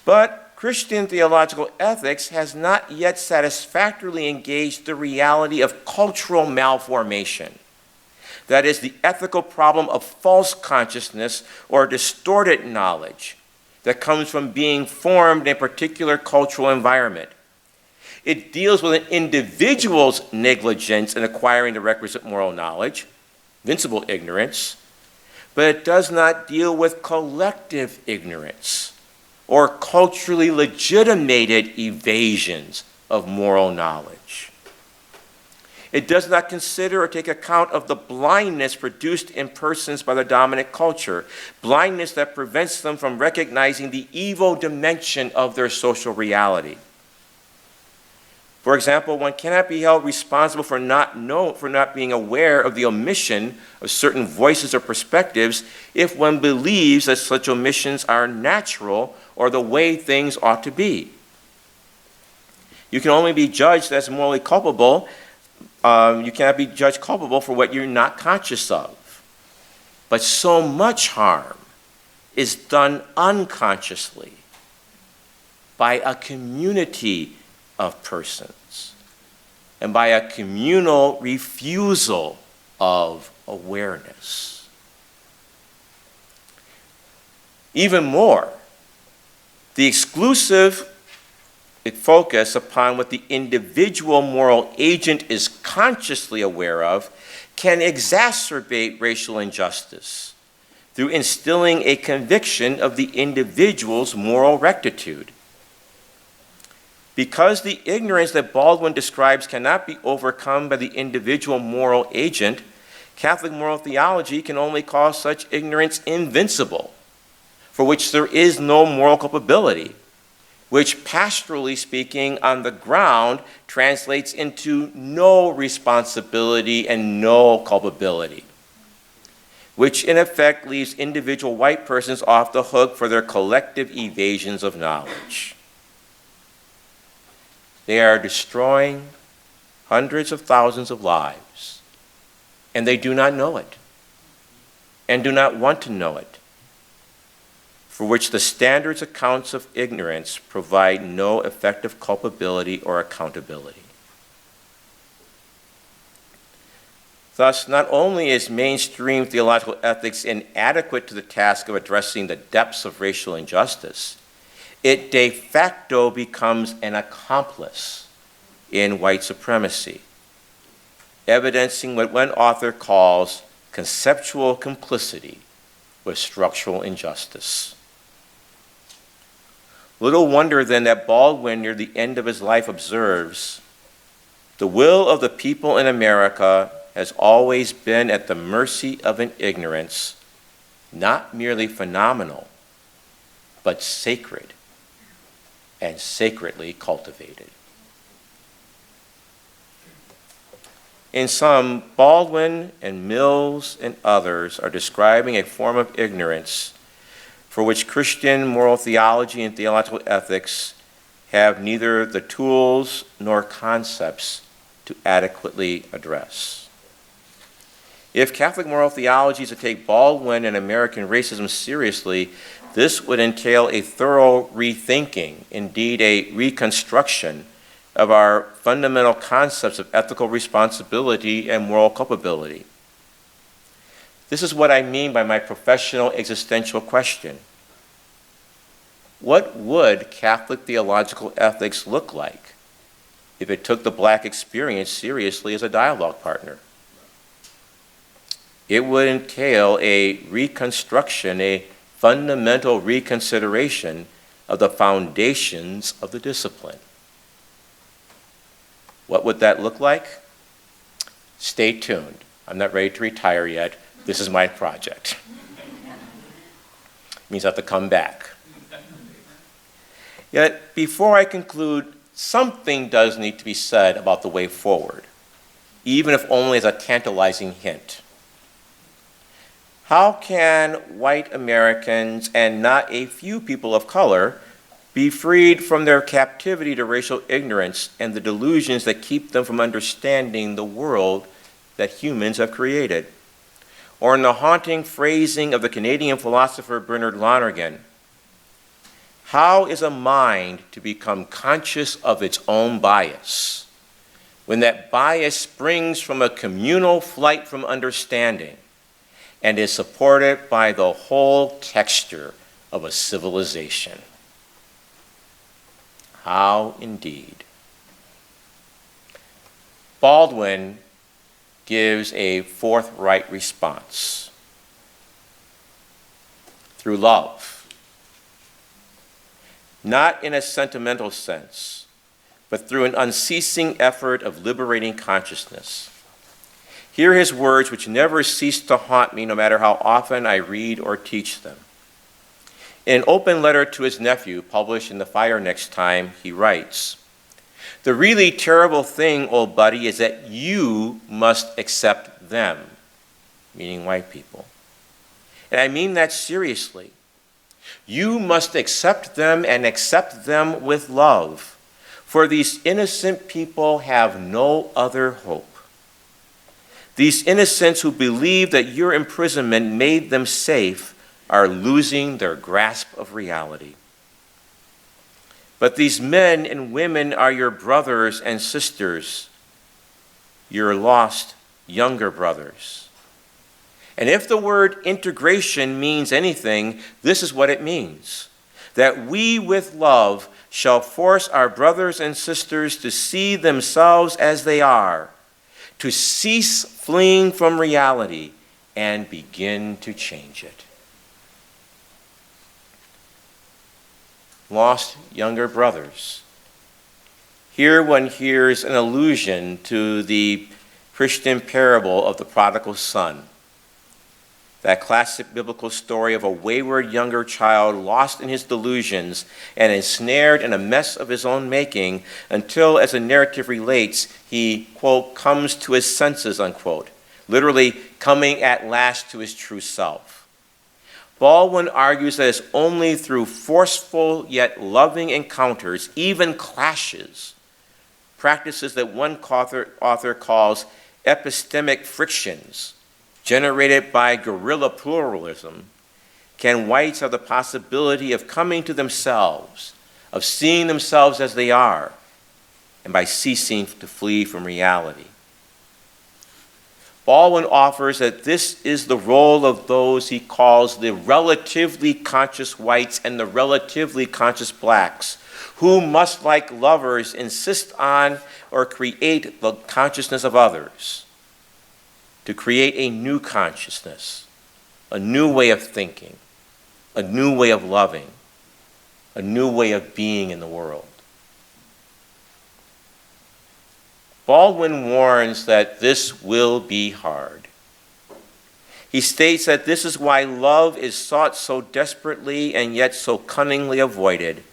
But Christian theological ethics has not yet satisfactorily engaged the reality of cultural malformation. That is, the ethical problem of false consciousness or distorted knowledge that comes from being formed in a particular cultural environment. It deals with an individual's negligence in acquiring the requisite moral knowledge, invincible ignorance, but it does not deal with collective ignorance or culturally legitimated evasions of moral knowledge. It does not consider or take account of the blindness produced in persons by the dominant culture, blindness that prevents them from recognizing the evil dimension of their social reality. For example, one cannot be held responsible for not being aware of the omission of certain voices or perspectives if one believes that such omissions are natural or the way things ought to be. You can only be judged as morally culpable. You cannot be judged culpable for what you're not conscious of. But so much harm is done unconsciously by a community of persons and by a communal refusal of awareness. Even more, the exclusive focus upon what the individual moral agent is consciously aware of can exacerbate racial injustice through instilling a conviction of the individual's moral rectitude. Because the ignorance that Baldwin describes cannot be overcome by the individual moral agent, Catholic moral theology can only call such ignorance invincible, for which there is no moral culpability, which, pastorally speaking, on the ground translates into no responsibility and no culpability, which in effect leaves individual white persons off the hook for their collective evasions of knowledge. They are destroying hundreds of thousands of lives, and they do not know it, and do not want to know it, for which the standards accounts of ignorance provide no effective culpability or accountability. Thus, not only is mainstream theological ethics inadequate to the task of addressing the depths of racial injustice, it de facto becomes an accomplice in white supremacy, evidencing what one author calls conceptual complicity with structural injustice. Little wonder then that Baldwin, near the end of his life, observes, "The will of the people in America has always been at the mercy of an ignorance, not merely phenomenal, but sacred and sacredly cultivated." In sum, Baldwin and Mills and others are describing a form of ignorance for which Christian moral theology and theological ethics have neither the tools nor concepts to adequately address. If Catholic moral theology is to take Baldwin and American racism seriously, this would entail a thorough rethinking, indeed a reconstruction, of our fundamental concepts of ethical responsibility and moral culpability. This is what I mean by my professional existential question. What would Catholic theological ethics look like if it took the Black experience seriously as a dialogue partner? It would entail a reconstruction, a fundamental reconsideration of the foundations of the discipline. What would that look like? Stay tuned. I'm not ready to retire yet. This is my project. It means I have to come back. Yet, before I conclude, something does need to be said about the way forward, even if only as a tantalizing hint. How can white Americans and not a few people of color be freed from their captivity to racial ignorance and the delusions that keep them from understanding the world that humans have created? Or in the haunting phrasing of the Canadian philosopher Bernard Lonergan, how is a mind to become conscious of its own bias when that bias springs from a communal flight from understanding and is supported by the whole texture of a civilization? How indeed. Baldwin gives a forthright response through love. Not in a sentimental sense, but through an unceasing effort of liberating consciousness. Hear his words, which never cease to haunt me no matter how often I read or teach them. In an open letter to his nephew, published in The Fire Next Time, he writes, "The really terrible thing, old buddy, is that you must accept them," meaning white people. And I mean that seriously. You must accept them and accept them with love, for these innocent people have no other hope. These innocents who believe that your imprisonment made them safe are losing their grasp of reality. But these men and women are your brothers and sisters, your lost younger brothers. And if the word integration means anything, this is what it means: that we with love shall force our brothers and sisters to see themselves as they are, to cease fleeing from reality and begin to change it. Lost younger brothers. Here one hears an allusion to the Christian parable of the prodigal son, that classic biblical story of a wayward younger child lost in his delusions and ensnared in a mess of his own making until, as the narrative relates, he, quote, comes to his senses, unquote, literally coming at last to his true self. Baldwin argues that it's only through forceful yet loving encounters, even clashes, practices that one author calls epistemic frictions, generated by guerrilla pluralism, can whites have the possibility of coming to themselves, of seeing themselves as they are, and by ceasing to flee from reality. Baldwin offers that this is the role of those he calls the relatively conscious whites and the relatively conscious blacks, who must, like lovers, insist on or create the consciousness of others, to create a new consciousness, a new way of thinking, a new way of loving, a new way of being in the world. Baldwin warns that this will be hard. He states that this is why love is sought so desperately and yet so cunningly avoided.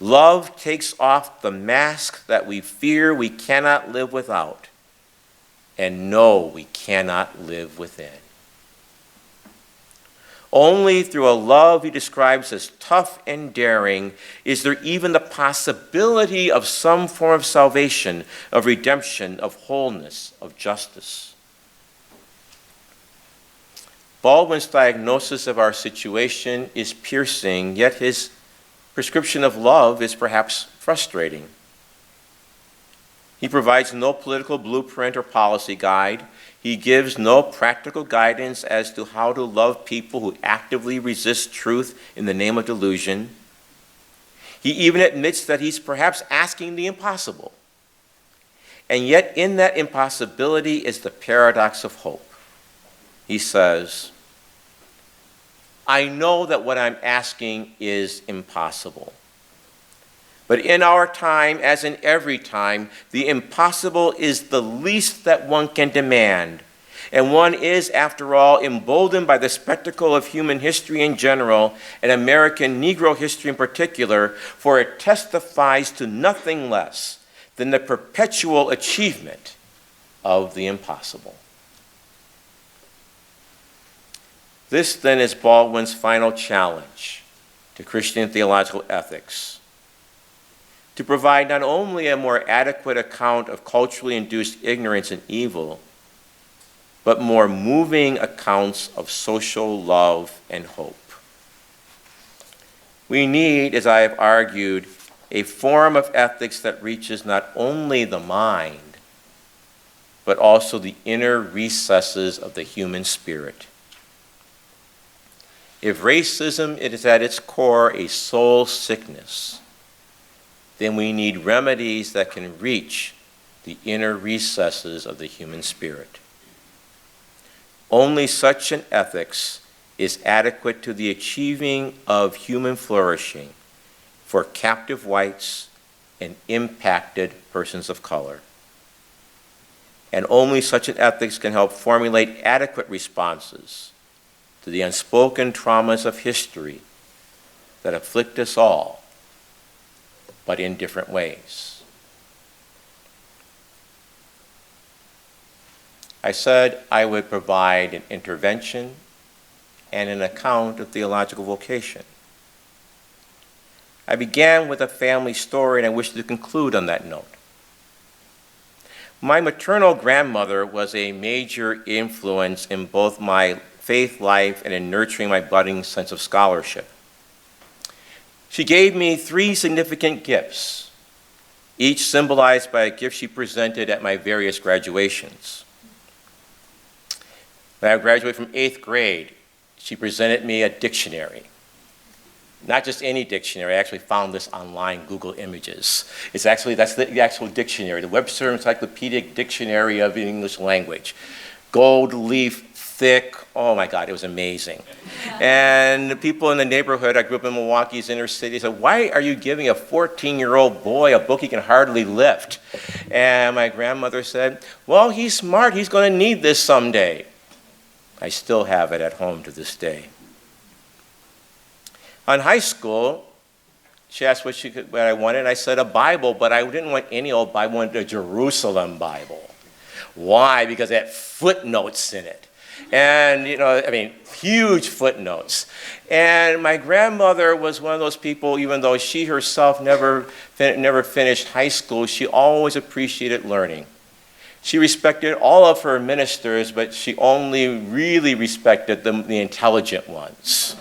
Love takes off the mask that we fear we cannot live without, and know we cannot live within. Only through a love he describes as tough and daring is there even the possibility of some form of salvation, of redemption, of wholeness, of justice. Baldwin's diagnosis of our situation is piercing, yet his prescription of love is perhaps frustrating. He provides no political blueprint or policy guide. He gives no practical guidance as to how to love people who actively resist truth in the name of delusion. He even admits that he's perhaps asking the impossible. And yet in that impossibility is the paradox of hope. He says, I know that what I'm asking is impossible. But in our time, as in every time, the impossible is the least that one can demand. And one is, after all, emboldened by the spectacle of human history in general, and American Negro history in particular, for it testifies to nothing less than the perpetual achievement of the impossible. This, then, is Baldwin's final challenge to Christian theological ethics: to provide not only a more adequate account of culturally induced ignorance and evil, but more moving accounts of social love and hope. We need, as I have argued, a form of ethics that reaches not only the mind, but also the inner recesses of the human spirit. If racism is at its core a soul sickness, then we need remedies that can reach the inner recesses of the human spirit. Only such an ethics is adequate to the achieving of human flourishing for captive whites and impacted persons of color. And only such an ethics can help formulate adequate responses to the unspoken traumas of history that afflict us all, but in different ways. I said I would provide an intervention and an account of theological vocation. I began with a family story, and I wish to conclude on that note. My maternal grandmother was a major influence in both my faith life and in nurturing my budding sense of scholarship. She gave me 3 significant gifts, each symbolized by a gift she presented at my various graduations. When I graduated from 8th grade, she presented me a dictionary. Not just any dictionary, I actually found this online, Google Images. That's the actual dictionary, the Webster Encyclopedic Dictionary of the English Language. Gold leaf, thick, oh my God, it was amazing. And the people in the neighborhood, I grew up in Milwaukee's inner city, said, why are you giving a 14-year-old boy a book he can hardly lift? And my grandmother said, well, he's smart, he's going to need this someday. I still have it at home to this day. In high school, she asked what I wanted, and I said a Bible, but I didn't want any old Bible, I wanted a Jerusalem Bible. Why? Because it had footnotes in it. And, huge footnotes. And my grandmother was one of those people, even though she herself never finished high school, she always appreciated learning. She respected all of her ministers, but she only really respected the intelligent ones.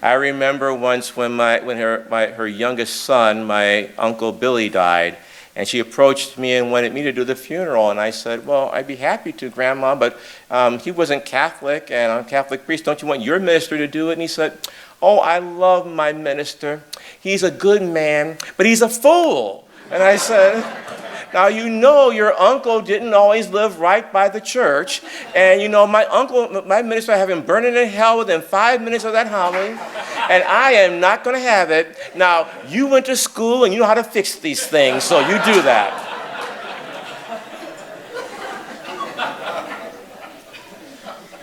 I remember once when her youngest son, my Uncle Billy, died, and she approached me and wanted me to do the funeral. And I said, well, I'd be happy to, Grandma, but he wasn't Catholic, and I'm a Catholic priest. Don't you want your minister to do it? And he said, oh, I love my minister. He's a good man, but he's a fool. And I said, now you know your uncle didn't always live right by the church. And my minister, I have him burning in hell within 5 minutes of that homily. And I am not going to have it. Now, you went to school and you know how to fix these things, so you do that.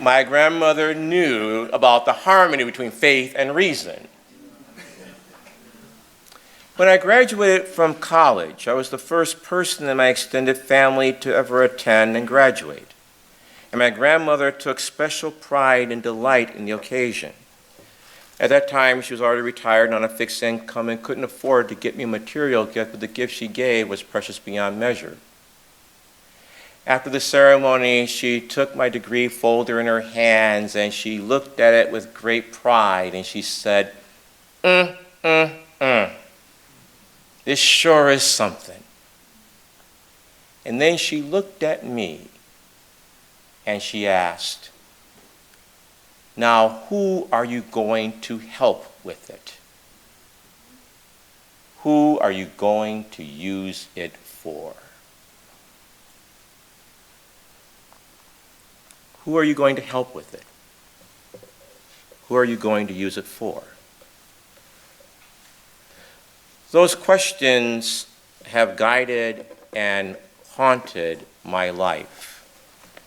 My grandmother knew about the harmony between faith and reason. When I graduated from college, I was the first person in my extended family to ever attend and graduate. And my grandmother took special pride and delight in the occasion. At that time, she was already retired on a fixed income and couldn't afford to get me a material gift, but the gift she gave was precious beyond measure. After the ceremony, she took my degree folder in her hands and she looked at it with great pride and she said, This sure is something. And then she looked at me and she asked, now who are you going to help with it? Who are you going to use it for? Who are you going to help with it? Who are you going to use it for? Those questions have guided and haunted my life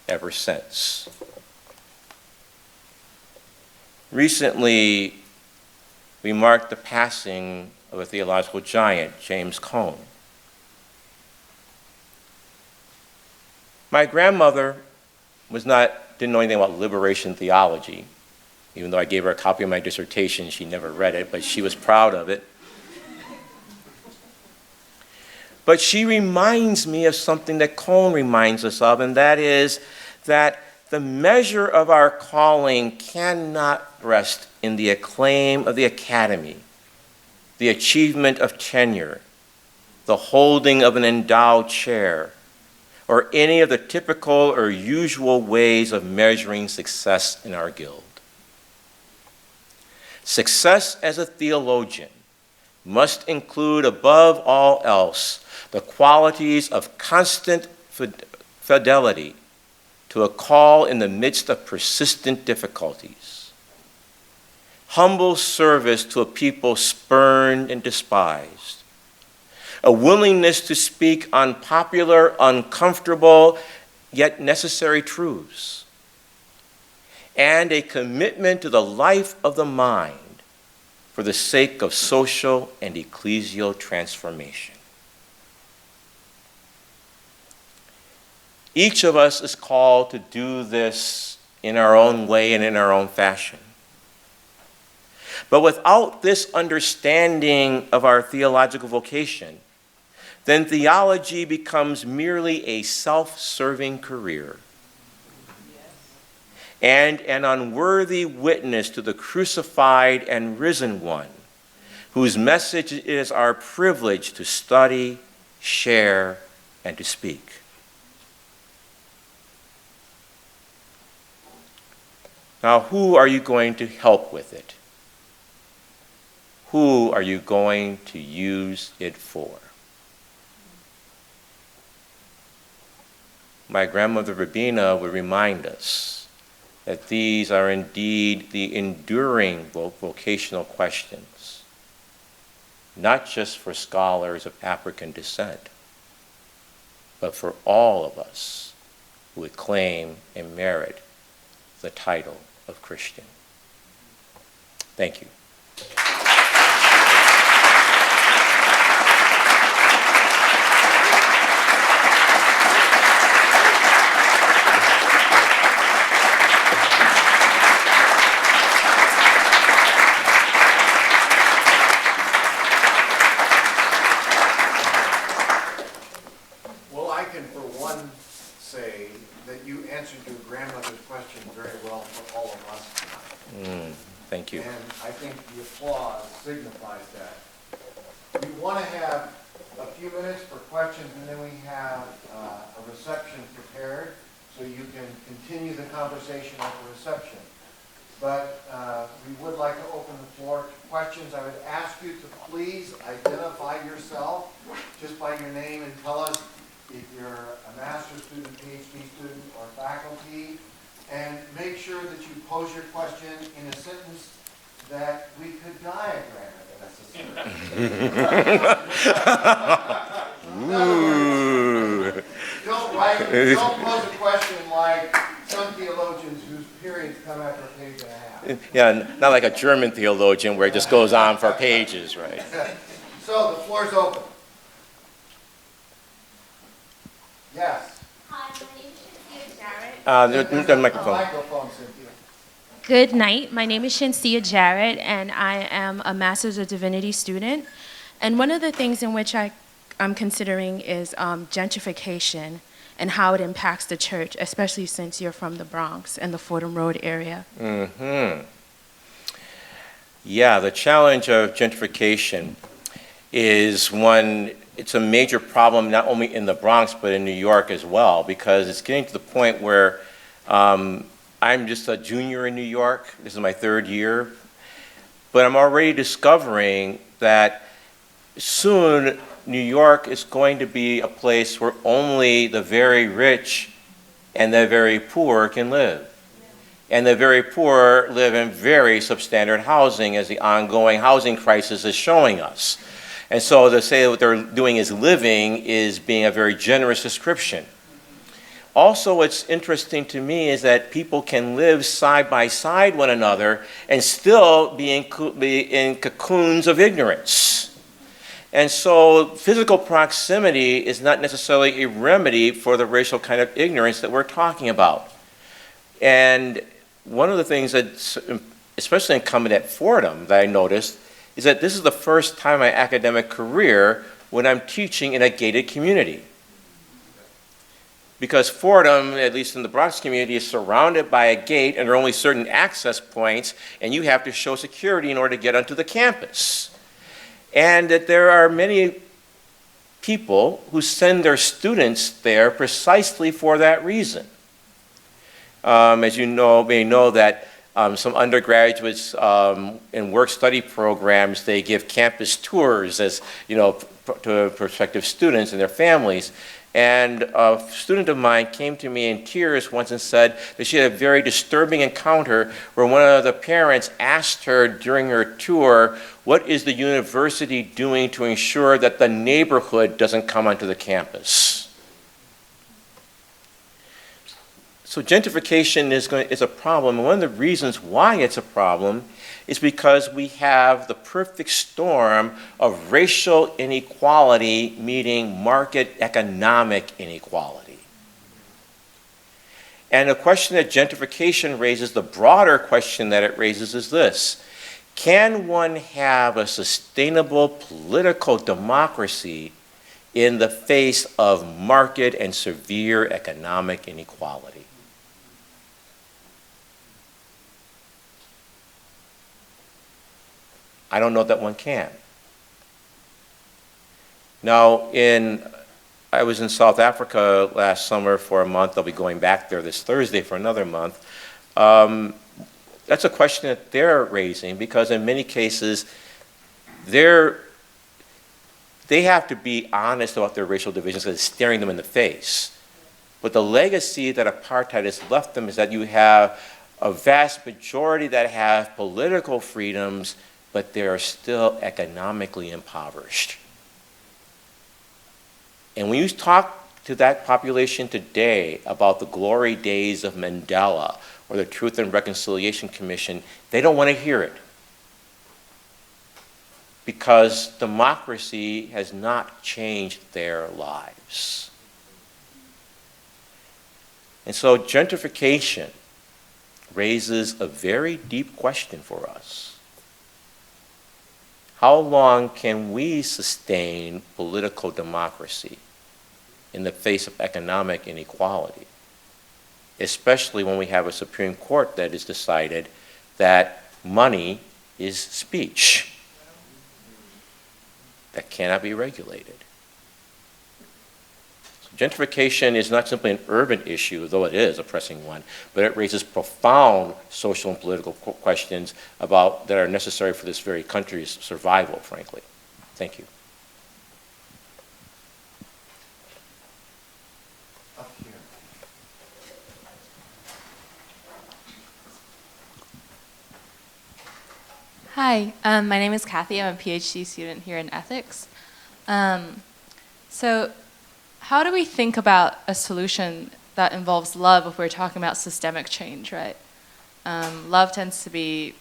ever since. Recently, we marked the passing of a theological giant, James Cone. My grandmother didn't know anything about liberation theology. Even though I gave her a copy of my dissertation, she never read it, but she was proud of it. But she reminds me of something that Cone reminds us of, and that is that the measure of our calling cannot rest in the acclaim of the academy, the achievement of tenure, the holding of an endowed chair, or any of the typical or usual ways of measuring success in our guild. Success as a theologian must include, above all else, the qualities of constant fidelity to a call in the midst of persistent difficulties, humble service to a people spurned and despised, a willingness to speak unpopular, uncomfortable, yet necessary truths, and a commitment to the life of the mind for the sake of social and ecclesial transformation. Each of us is called to do this in our own way and in our own fashion. But without this understanding of our theological vocation, then theology becomes merely a self-serving career and an unworthy witness to the crucified and risen one, whose message it is our privilege to study, share, and to speak. Now, who are you going to help with it? Who are you going to use it for? My grandmother Rabina would remind us that these are indeed the enduring vocational questions, not just for scholars of African descent, but for all of us who would claim and merit the title of Christian. Thank you. Thank you. And I think the applause signifies that. We want to have a few minutes for questions, and then we have a reception prepared so you can continue the conversation at the reception. But we would like to open the floor to questions. I would ask you to please identify yourself just by your name and tell us if you're a master's student, PhD student, or faculty. And make sure that you pose your question in a sentence that we could diagram if necessary. Don't pose a question like some theologians whose periods come after a page and a half. Yeah, not like a German theologian where it just goes on for pages, right? So the floor is open. Yes. Hi, my name is Shinsia Jarrett. The microphone. Microphone, Cynthia. Good night. My name is Shinsia Jarrett, and I am a Master's of Divinity student. And one of the things in which I'm considering is gentrification and how it impacts the church, especially since you're from the Bronx and the Fordham Road area. Mm-hmm. Yeah, the challenge of gentrification is one. It's a major problem not only in the Bronx but in New York as well, because it's getting to the point where I'm just a junior in New York. This is my third year. But I'm already discovering that soon New York is going to be a place where only the very rich and the very poor can live. And the very poor live in very substandard housing, as the ongoing housing crisis is showing us. And so to say what they're doing is living is being a very generous description. Also, what's interesting to me is that people can live side by side one another and still be in cocoons of ignorance. And so physical proximity is not necessarily a remedy for the racial kind of ignorance that we're talking about. And one of the things that's especially incumbent at Fordham that I noticed is that this is the first time in my academic career when I'm teaching in a gated community. Because Fordham, at least in the Bronx community, is surrounded by a gate and there are only certain access points and you have to show security in order to get onto the campus. And that there are many people who send their students there precisely for that reason. As you may know that some undergraduates in work-study programs, they give campus tours as, to prospective students and their families. And a student of mine came to me in tears once and said that she had a very disturbing encounter where one of the parents asked her during her tour, what is the university doing to ensure that the neighborhood doesn't come onto the campus? So gentrification is a problem, and one of the reasons why it's a problem is because we have the perfect storm of racial inequality meeting market economic inequality. And the question that gentrification raises, the broader question that it raises is this: can one have a sustainable political democracy in the face of market and severe economic inequality? I don't know that one can. Now, I was in South Africa last summer for a month. I'll be going back there this Thursday for another month. That's a question that they're raising because in many cases, they have to be honest about their racial divisions because it's staring them in the face. But the legacy that apartheid has left them is that you have a vast majority that have political freedoms, but they are still economically impoverished. And when you talk to that population today about the glory days of Mandela or the Truth and Reconciliation Commission, they don't want to hear it. Because democracy has not changed their lives. And so gentrification raises a very deep question for us. How long can we sustain political democracy in the face of economic inequality, especially when we have a Supreme Court that has decided that money is speech that cannot be regulated? Gentrification is not simply an urban issue, though it is a pressing one, but it raises profound social and political questions that are necessary for this very country's survival, frankly. Thank you. Up here. Hi, my name is Kathy. I'm a PhD student here in ethics. So how do we think about a solution that involves love if we're talking about systemic change, right? Love tends to be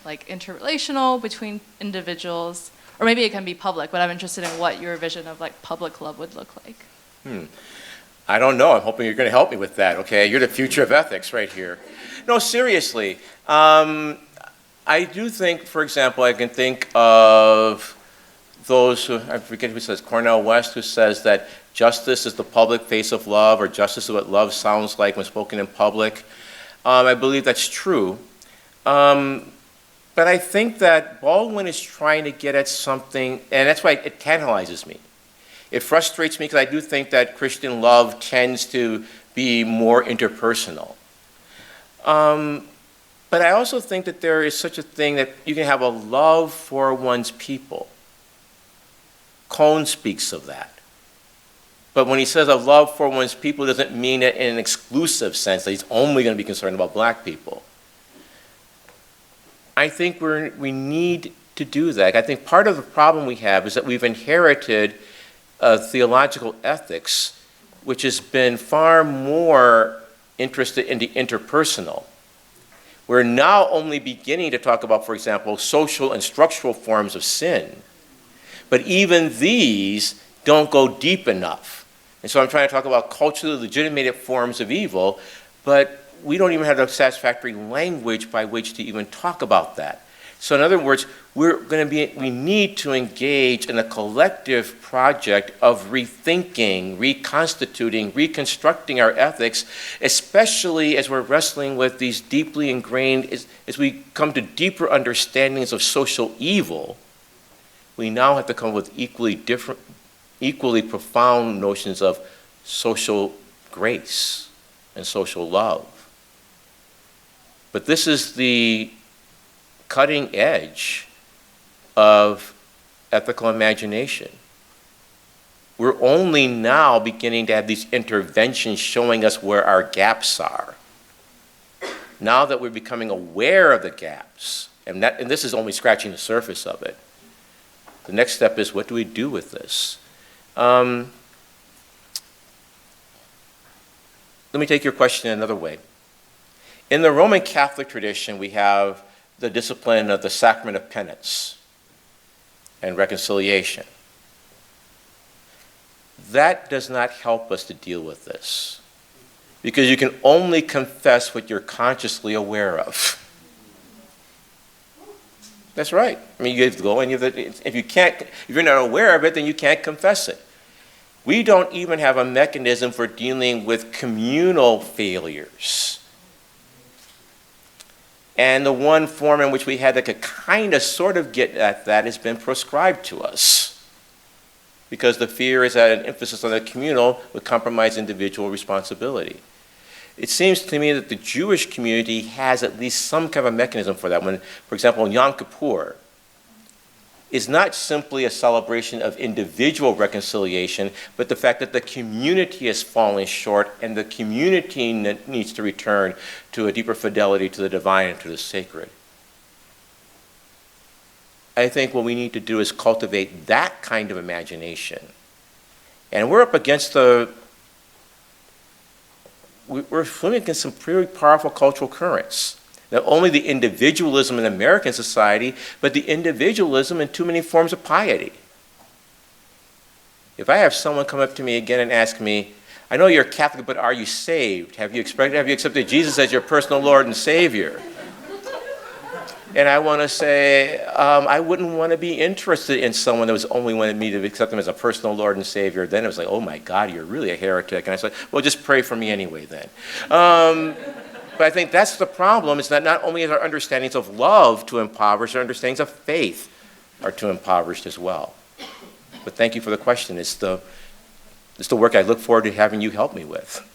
like interrelational between individuals, or maybe it can be public, but I'm interested in what your vision of like public love would look like. I don't know. I'm hoping you're going to help me with that, okay? You're the future of ethics right here. No, seriously. I do think, for example, I can think of those who, I forget who says, Cornel West, who says that justice is the public face of love, or justice is what love sounds like when spoken in public. I believe that's true. But I think that Baldwin is trying to get at something, and that's why it tantalizes me. It frustrates me because I do think that Christian love tends to be more interpersonal. But I also think that there is such a thing that you can have a love for one's people. Cone speaks of that. But when he says a love for one's people, doesn't mean it in an exclusive sense, that he's only going to be concerned about black people. I think we need to do that. I think part of the problem we have is that we've inherited theological ethics, which has been far more interested in the interpersonal. We're now only beginning to talk about, for example, social and structural forms of sin. But even these don't go deep enough. And so I'm trying to talk about culturally legitimated forms of evil, but we don't even have the satisfactory language by which to even talk about that. So in other words, we need to engage in a collective project of rethinking, reconstituting, reconstructing our ethics, especially as we're wrestling with these deeply ingrained, as we come to deeper understandings of social evil. We now have to come up with equally profound notions of social grace and social love. But this is the cutting edge of ethical imagination. We're only now beginning to have these interventions showing us where our gaps are. Now that we're becoming aware of the gaps, and this is only scratching the surface of it, the next step is, what do we do with this? Let me take your question another way. In the Roman Catholic tradition, we have the discipline of the sacrament of penance and reconciliation. That does not help us to deal with this, because you can only confess what you're consciously aware of. That's right. I mean, you have to go, and if you're not aware of it, then you can't confess it. We don't even have a mechanism for dealing with communal failures. And the one form in which we had that could kind of sort of get at that has been prescribed to us, because the fear is that an emphasis on the communal would compromise individual responsibility. It seems to me that the Jewish community has at least some kind of a mechanism for that. When, for example, Yom Kippur is not simply a celebration of individual reconciliation, but the fact that the community has fallen short and the community needs to return to a deeper fidelity to the divine and to the sacred. I think what we need to do is cultivate that kind of imagination. And we're up against we're swimming against some pretty powerful cultural currents. Not only the individualism in American society, but the individualism in too many forms of piety. If I have someone come up to me again and ask me, I know you're Catholic, but are you saved? Have you accepted Jesus as your personal Lord and Savior? And I want to say, I wouldn't want to be interested in someone that was only wanted me to accept him as a personal Lord and Savior. Then it was like, oh my God, you're really a heretic. And I said, well, just pray for me anyway then. But I think that's the problem, is that not only is our understandings of love too impoverished, our understandings of faith are too impoverished as well. But thank you for the question. It's the work I look forward to having you help me with.